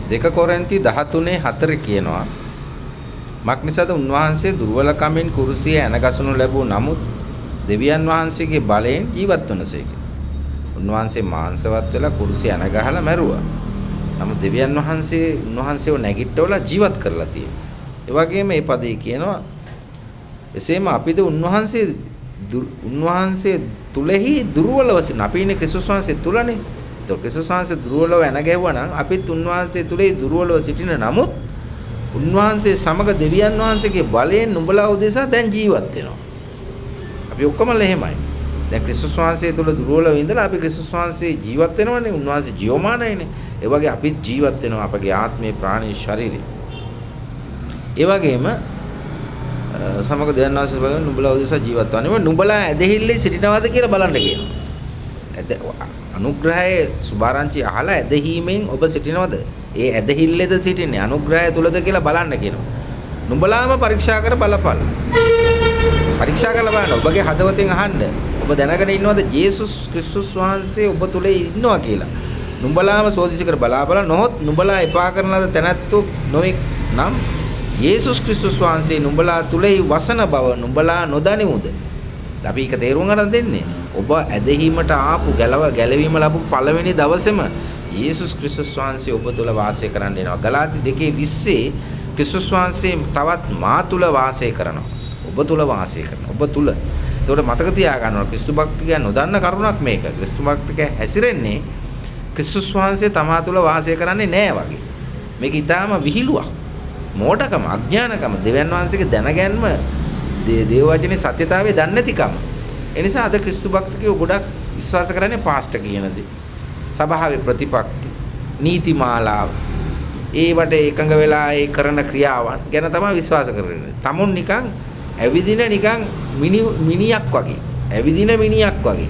2 කොරින්ති 13:4 කියනවා මක් නිසාද උන්වහන්සේ දුර්වලකමින් කුරුසියේ ඇනගසනු ලැබූ නමුත් දෙවියන් වහන්සේගේ බලයෙන් ජීවත් වනසේක. උන්වහන්සේ මාංශවත් වෙලා කුරුසිය ඇනගහලා මැරුවා. නමුත් දෙවියන් වහන්සේ උන්වහන්සේව නැගිට්ටවලා ජීවත් කරලා තියෙනවා. ඒ වගේම මේ පදේ කියනවා එසේම අපිද උන්වහන්සේ තුලෙහි දුර්වලව සිටින. අපි ඉන්නේ ක්‍රිස්තුස් වහන්සේ තුලනේ. ඒක ක්‍රිස්තුස් වහන්සේ දුර්වලව ඇනගැවුවා නම් අපිත් උන්වහන්සේ තුලෙහි දුර්වලව සිටින නමුත් උන්වහන්සේ සමග දෙවියන් වහන්සේගේ බලයෙන් නුඹලා උදෙසා දැන් ජීවත් වෙනවා. අපි ඔක්කොමල එහෙමයි. දැන් ක්‍රිස්තුස් වහන්සේ තුල දුර්වලව ඉඳලා අපි ක්‍රිස්තුස් වහන්සේ ජීවත් වෙනවනේ. උන්වහන්සේ ජීවමානයිනේ. ඒ වගේ අපිත් ජීවත් වෙනවා අපගේ ආත්මේ ප්‍රාණේ ශරීරේ. ඒ වගේම සමග දෙවියන් වහන්සේ බලන නුඹලා උදෙසා ජීවත් වන්නේ. නුඹලා ඇදහිල්ලේ සිටිනවද කියලා බලන්න කියනවා. අනුග්‍රහයේ සුභාරංචි අහලා ඇදහිීමෙන් ඔබ සිටිනවද? ඒ ඇදහිල්ලේද සිටින්නේ අනුග්‍රහය තුලද කියලා බලන්න කියනවා. නුඹලාම පරීක්ෂා කර බලපළ. පරීක්ෂා කරලා බලන්න. ඔබගේ හදවතෙන් අහන්න. ඔබ දැනගෙන ඉන්නවද ජේසුස් ක්‍රිස්තුස් වහන්සේ ඔබ තුල ඉන්නවා කියලා? නුඹලාම සෝදිසි කර බලාපළ නොහොත් නුඹලා එපා කරන ලද තැනැත්තෝ නොඑක් නම් යේසුස් ක්‍රිස්තුස් වහන්සේ නුඹලා තුලෙහි වසන බව නුඹලා නොදනිවුද? අපි ඒක තේරුම් ගන්න දෙන්නේ. ඔබ ඇදහිීමට ආපු ගැලවීම ලැබු පළවෙනි දවසේම යේසුස් ක්‍රිස්තුස් වහන්සේ ඔබ තුල වාසය කරන්න එනවා. ගලාති 2:20 ක්‍රිස්තුස් වහන්සේ තවත් මා තුල වාසය කරනවා. ඔබ තුල වාසය කරනවා. ඔබ තුල. ඒකට මතක තියාගන්න ක්‍රිස්තු භක්තිය නොදන්න කරුණක් මේක. ක්‍රිස්තු භක්තිය හැසිරෙන්නේ ක්‍රිස්තුස් වහන්සේ තමා තුල වාසය කරන්නේ නැහැ වගේ. මේක ඊටාම විහිළුවක්. මෝඩකම, අඥානකම, දෙවියන් වහන්සේගේ දැනගැන්ම, දේව වචනේ සත්‍යතාවය දන්නේ නැතිකම. ඒ නිසා අද ක්‍රිස්තු භක්තිකයෝ ගොඩක් විශ්වාස කරන්නේ පාස්ටර් කියන දේ. සභාවේ ප්‍රතිපත්ති, නීතිමාලාව, ඒවට එකඟ වෙලා ඒ කරන ක්‍රියාවන් ගැන තමයි විශ්වාස කරන්නේ. තමුන් නිකන් ඇවිදින නිකන් මිනියක් වගේ. ඇවිදින මිනියක් වගේ.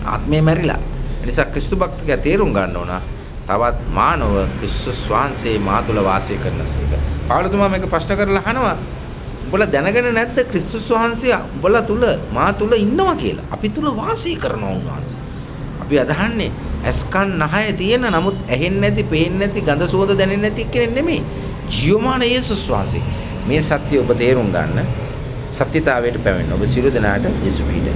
ආත්මේ මැරිලා. ඒ නිසා ක්‍රිස්තු භක්තිකයා තේරුම් ගන්න ඕන. තවත් මානව ක්‍රිස්තුස් වහන්සේ මා තුල වාසය කරනසේක. පාවලතුමා මේක ප්‍රශ්න කරලා අහනවා. උඹලා දැනගෙන නැද්ද ක්‍රිස්තුස් වහන්සේ උඹලා තුල මා තුල ඉන්නවා කියලා? අපි තුල වාසය කරනවා උන්වහන්සේ. අපි අදහන්නේ ඇස්කන් නහය තියෙන නමුත් ඇහෙන්නේ නැති, පේන්නේ නැති, ගඳ සුවඳ දැනෙන්නේ නැති කෙනෙක් නෙමෙයි. ජීවමාන යේසුස් වහන්සේ. මේ සත්‍ය ඔබ තේරුම් ගන්න. සත්‍යතාවයට පැමිණෙන්න ඔබ සියලු දෙනාට යේසු පීඩයි.